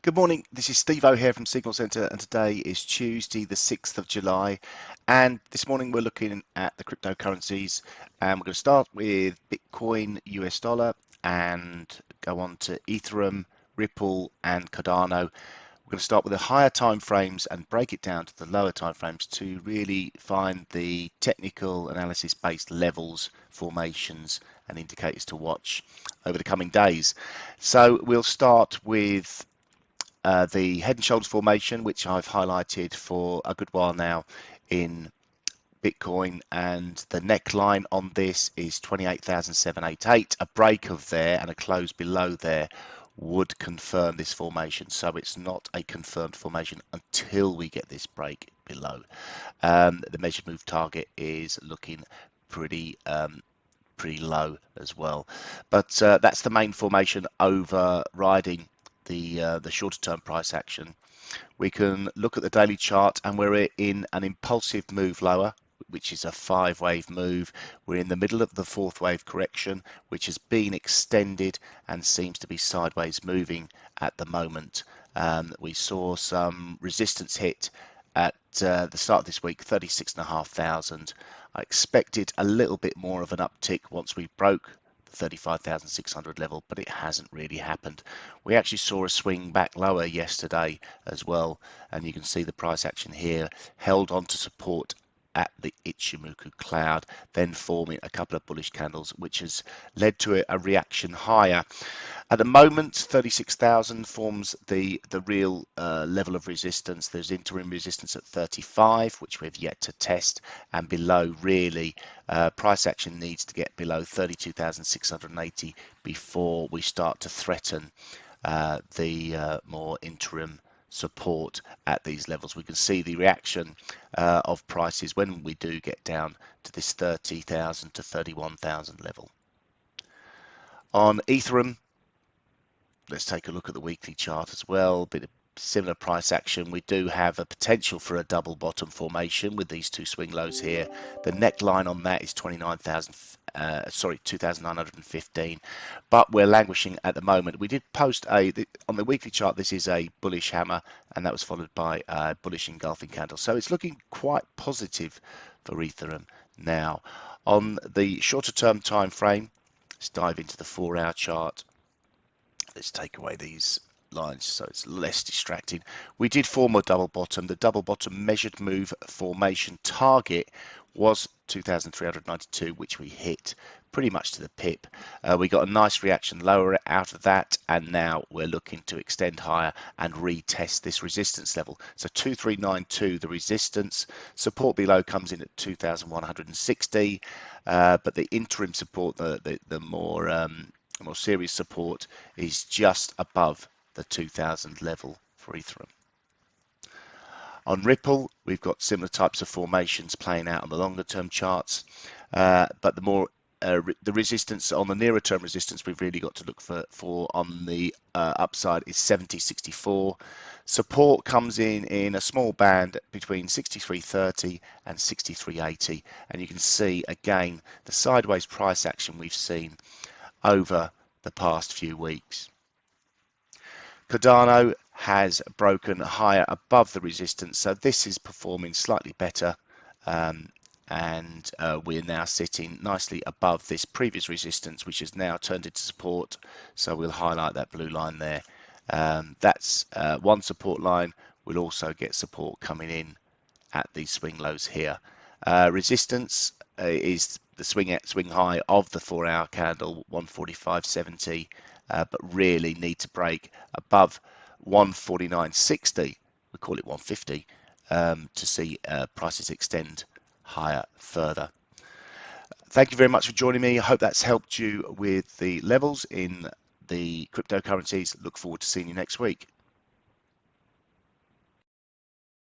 Good morning, this is Steve O here from Signal Centre, and today is Tuesday the 6th of July, and this morning we're looking at the cryptocurrencies, and we're going to start with Bitcoin, US dollar, and go on to Ethereum, Ripple and Cardano. We're going to start with the higher time frames and break it down to the lower time frames to really find the technical analysis based levels, formations and indicators to watch over the coming days. So we'll start with the head and shoulders formation, which I've highlighted for a good while now in Bitcoin, and the neckline on this is 28,788. A break of there and a close below there would confirm this formation, so it's not a confirmed formation until we get this break below. The measured move target is looking pretty low as well, but that's the main formation overriding the shorter term price action. We can look at the daily chart, and we're in an impulsive move lower, which is a 5-wave move. We're in the middle of the 4th wave correction, which has been extended and seems to be sideways moving at the moment. We saw some resistance hit at the start of this week, 36,500. I expected a little bit more of an uptick once we broke 35,600 level, but it hasn't really happened. We actually saw a swing back lower yesterday as well, and you can see the price action here held on to support at the Ichimoku cloud, then forming a couple of bullish candles, which has led to a reaction higher. At the moment, 36,000 forms the real level of resistance. There's interim resistance at 35, which we've yet to test, and below really price action needs to get below 32,680 before we start to threaten the more interim support at these levels. We can see the reaction of prices when we do get down to this 30,000 to 31,000 level. On Ethereum, let's take a look at the weekly chart as well. A bit of similar price action. We do have a potential for a double bottom formation with these two swing lows here. The neckline on that is 2,915, but we're languishing at the moment. We did post on the weekly chart, this is a bullish hammer, and that was followed by a bullish engulfing candle, so it's looking quite positive for Ethereum now. On the shorter term time frame, let's dive into the 4-hour chart. Let's take away these lines so it's less distracting. We did form a double bottom. The double bottom measured move formation target was 2,392, which we hit pretty much to the pip. We got a nice reaction lower out of that, and now we're looking to extend higher and retest this resistance level. So 2392, the resistance. Support below comes in at 2,160, but the interim support, the more serious support, is just above the 2000 level for Ethereum. On Ripple, we've got similar types of formations playing out on the longer term charts, but the resistance on the nearer term resistance we've really got to look for on the upside is 70.64. Support comes in a small band between 63.30 and 63.80, and you can see again the sideways price action we've seen over the past few weeks. Cardano has broken higher above the resistance, so this is performing slightly better, and we're now sitting nicely above this previous resistance, which has now turned into support. So we'll highlight that blue line there. That's one support line. We'll also get support coming in at these swing lows here. Resistance is the swing high of the 4-hour candle, 145.70, but really need to break above 149.60. We call it 150 to see prices extend higher further. Thank you very much for joining me. I hope that's helped you with the levels in the cryptocurrencies. Look forward to seeing you next week.